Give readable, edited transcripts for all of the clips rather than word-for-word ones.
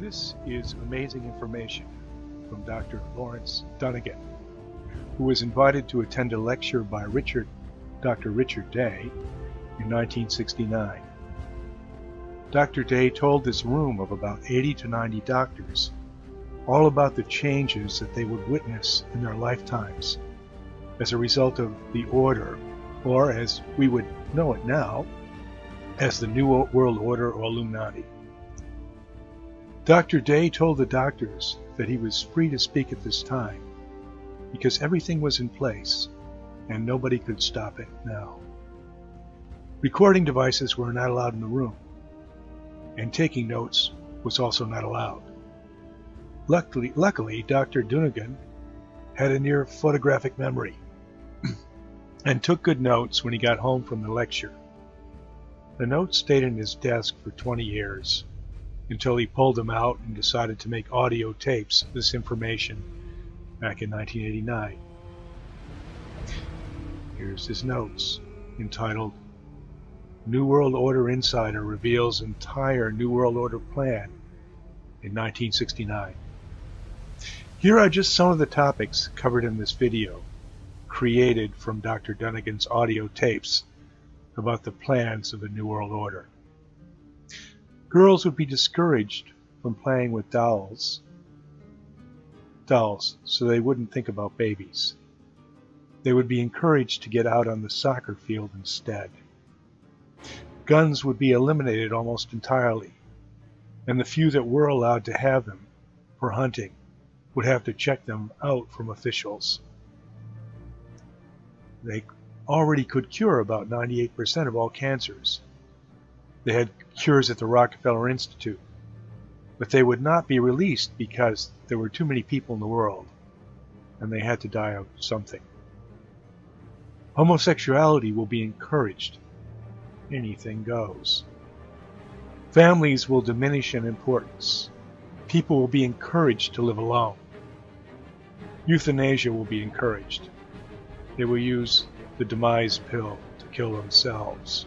This is amazing information from Dr. Lawrence Dunegan, who was invited to attend a lecture by Dr. Richard Day in 1969. Dr. Day told this room of about 80 to 90 doctors all about the changes that they would witness in their lifetimes as a result of the order, or as we would know it now, as the New World Order or Illuminati. Dr. Day told the doctors that he was free to speak at this time because everything was in place and nobody could stop it now. Recording devices were not allowed in the room, and taking notes was also not allowed. Luckily, Dr. Dunegan had a near photographic memory and took good notes when he got home from the lecture. The notes stayed in his desk for 20 years until he pulled them out and decided to make audio tapes of this information back in 1989. Here's his notes, entitled New World Order Insider Reveals Entire New World Order Plan in 1969. Here are just some of the topics covered in this video, created from Dr. Dunegan's audio tapes about the plans of the New World Order. Girls would be discouraged from playing with dolls so they wouldn't think about babies. They would be encouraged to get out on the soccer field instead. Guns would be eliminated almost entirely, and the few that were allowed to have them for hunting would have to check them out from officials. They already could cure about 98% of all cancers. They had cures at the Rockefeller Institute, but they would not be released because there were too many people in the world, and they had to die of something. Homosexuality will be encouraged. Anything goes. Families will diminish in importance. People will be encouraged to live alone. Euthanasia will be encouraged. They will use the demise pill to kill themselves.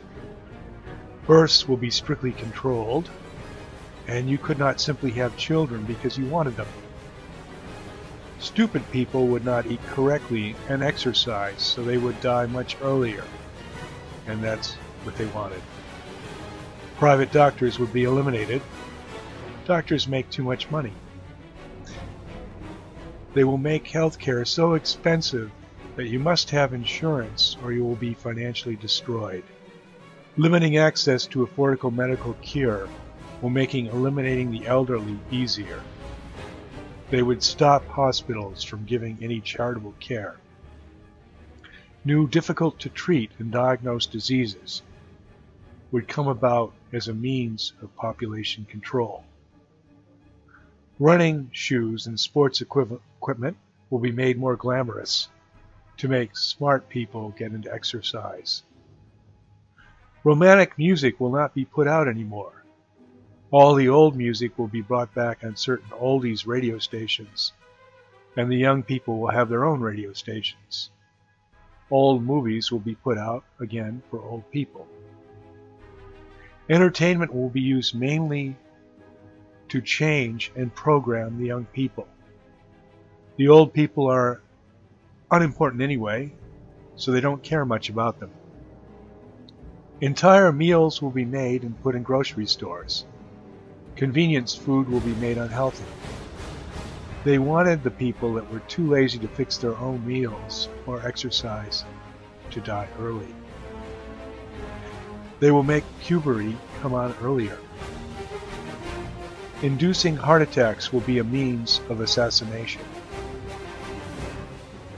Births will be strictly controlled, and you could not simply have children because you wanted them. Stupid people would not eat correctly and exercise, so they would die much earlier, and that's what they wanted. Private doctors would be eliminated. Doctors make too much money. They will make healthcare so expensive that you must have insurance or you will be financially destroyed. Limiting access to affordable medical care while making eliminating the elderly easier. They would stop hospitals from giving any charitable care. New difficult to treat and diagnose diseases would come about as a means of population control. Running shoes and sports equipment will be made more glamorous to make smart people get into exercise. Romantic music will not be put out anymore. All the old music will be brought back on certain oldies radio stations, and the young people will have their own radio stations. Old movies will be put out again for old people. Entertainment will be used mainly to change and program the young people. The old people are unimportant anyway, so they don't care much about them. Entire meals will be made and put in grocery stores. Convenience food will be made unhealthy. They wanted the people that were too lazy to fix their own meals or exercise to die early. They will make puberty come on earlier. Inducing heart attacks will be a means of assassination.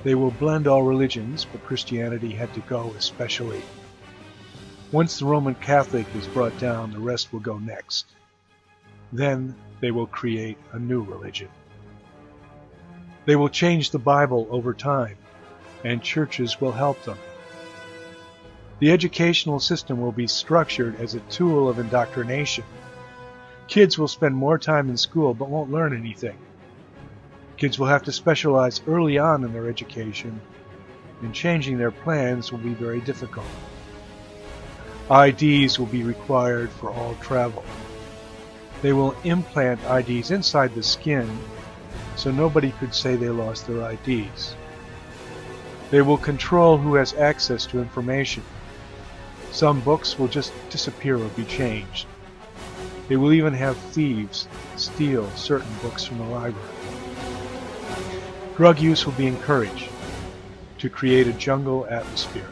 They will blend all religions, but Christianity had to go especially. Once the Roman Catholic is brought down, the rest will go next. Then they will create a new religion. They will change the Bible over time, and churches will help them. The educational system will be structured as a tool of indoctrination. Kids will spend more time in school but won't learn anything. Kids will have to specialize early on in their education, and changing their plans will be very difficult. IDs will be required for all travel. They will implant IDs inside the skin so nobody could say they lost their IDs. They will control who has access to information. Some books will just disappear or be changed. They will even have thieves steal certain books from the library. Drug use will be encouraged to create a jungle atmosphere.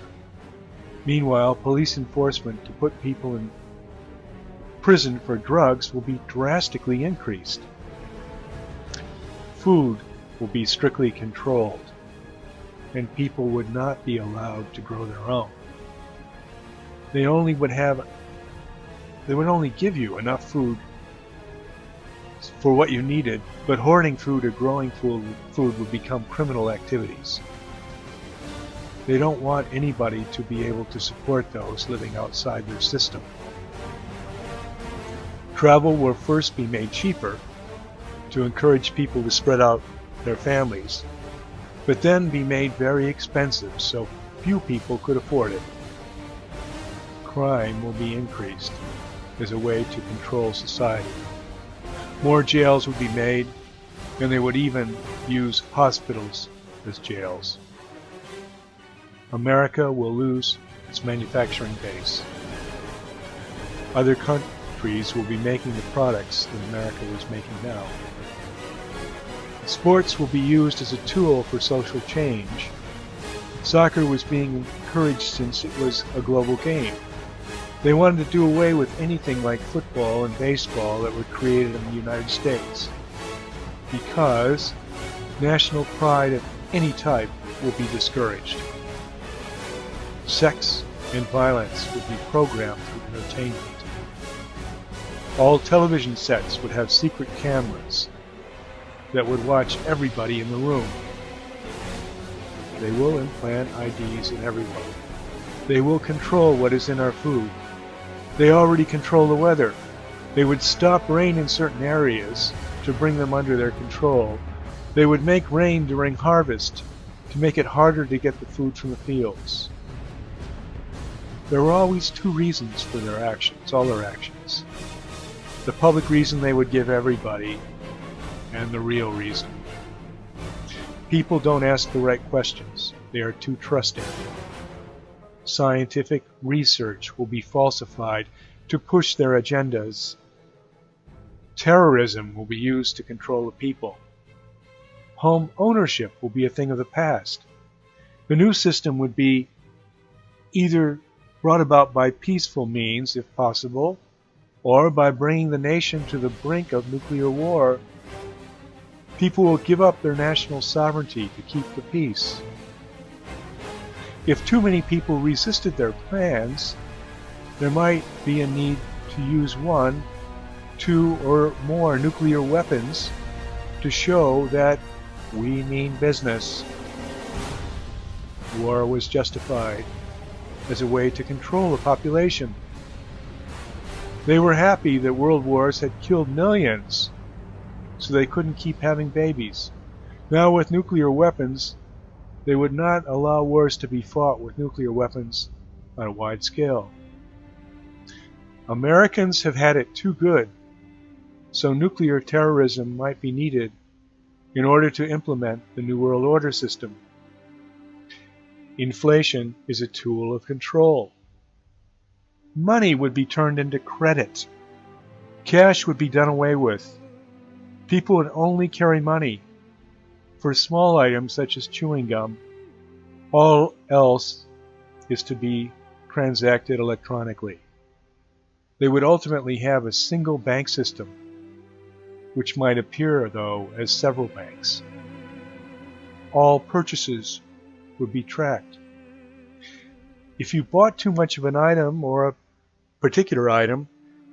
Meanwhile, police enforcement to put people in prison for drugs will be drastically increased. Food will be strictly controlled, and people would not be allowed to grow their own. They would only give you enough food for what you needed, but hoarding food or growing food would become criminal activities. They don't want anybody to be able to support those living outside their system. Travel will first be made cheaper to encourage people to spread out their families, but then be made very expensive so few people could afford it. Crime will be increased as a way to control society. More jails would be made, and they would even use hospitals as jails. America will lose its manufacturing base. Other countries will be making the products that America was making now. Sports will be used as a tool for social change. Soccer was being encouraged since it was a global game. They wanted to do away with anything like football and baseball that were created in the United States, because national pride of any type will be discouraged. Sex and violence would be programmed through entertainment. All television sets would have secret cameras that would watch everybody in the room. They will implant IDs in everyone. They will control what is in our food. They already control the weather. They would stop rain in certain areas to bring them under their control. They would make rain during harvest to make it harder to get the food from the fields. There were always two reasons for their actions, all their actions. The public reason they would give everybody, and the real reason. People don't ask the right questions. They are too trusting. Scientific research will be falsified to push their agendas. Terrorism will be used to control the people. Home ownership will be a thing of the past. The new system would be either brought about by peaceful means, if possible, or by bringing the nation to the brink of nuclear war. People will give up their national sovereignty to keep the peace. If too many people resisted their plans, there might be a need to use 1, 2, or more nuclear weapons to show that we mean business. War was justified as a way to control the population. They were happy that world wars had killed millions, so they couldn't keep having babies. Now with nuclear weapons, they would not allow wars to be fought with nuclear weapons on a wide scale. Americans have had it too good, so nuclear terrorism might be needed in order to implement the New World Order system. Inflation is a tool of control. Money would be turned into credit. Cash would be done away with. People would only carry money for small items such as chewing gum. All else is to be transacted electronically. They would ultimately have a single bank system, which might appear, though, as several banks. All purchases would be tracked. If you bought too much of an item or a particular item,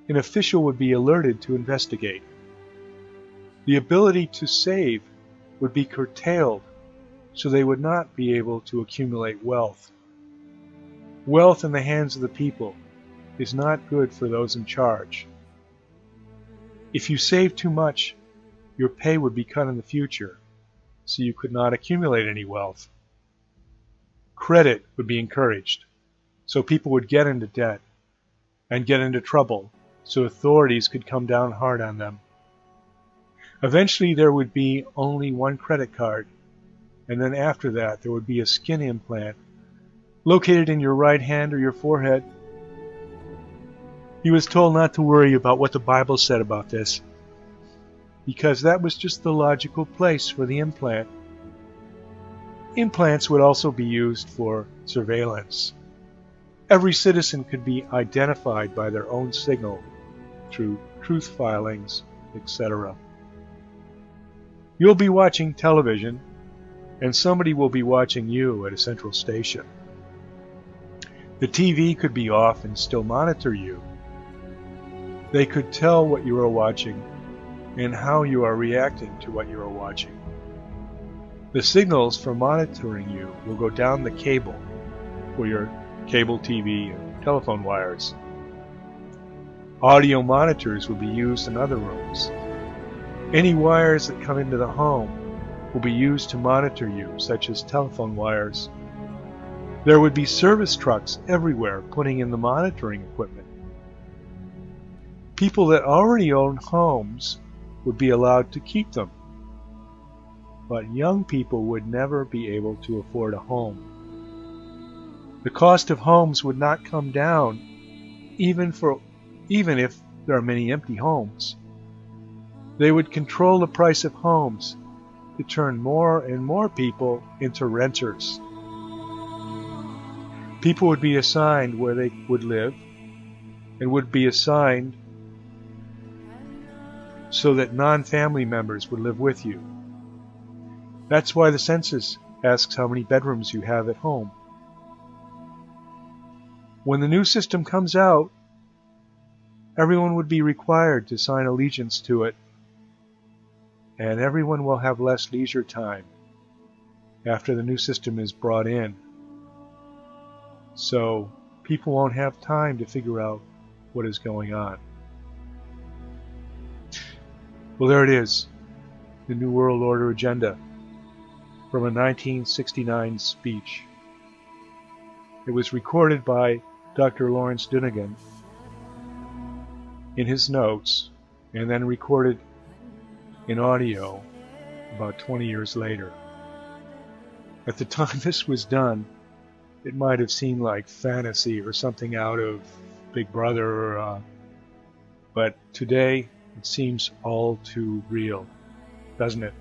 an official would be alerted to investigate. The ability to save would be curtailed, so they would not be able to accumulate wealth. Wealth in the hands of the people is not good for those in charge. If you save too much, your pay would be cut in the future, so you could not accumulate any wealth. Credit would be encouraged, so people would get into debt and get into trouble so authorities could come down hard on them. Eventually there would be only one credit card, and then after that there would be a skin implant located in your right hand or your forehead. He was told not to worry about what the Bible said about this, because that was just the logical place for the implant. Implants would also be used for surveillance. Every citizen could be identified by their own signal through truth filings, etc. You'll be watching television, and somebody will be watching you at a central station. The TV could be off and still monitor you. They could tell what you are watching and how you are reacting to what you are watching. The signals for monitoring you will go down the cable for your cable TV and telephone wires. Audio monitors will be used in other rooms. Any wires that come into the home will be used to monitor you, such as telephone wires. There would be service trucks everywhere putting in the monitoring equipment. People that already own homes would be allowed to keep them, but young people would never be able to afford a home. The cost of homes would not come down, even if there are many empty homes. They would control the price of homes to turn more and more people into renters. People would be assigned where they would live and would be assigned so that non-family members would live with you. That's why the census asks how many bedrooms you have at home. When the new system comes out, everyone would be required to sign allegiance to it, and everyone will have less leisure time after the new system is brought in. So people won't have time to figure out what is going on. Well, there it is, the New World Order Agenda from a 1969 speech. It was recorded by Dr. Lawrence Dunegan in his notes and then recorded in audio about 20 years later. At the time this was done, it might have seemed like fantasy or something out of Big Brother, but today it seems all too real, doesn't it?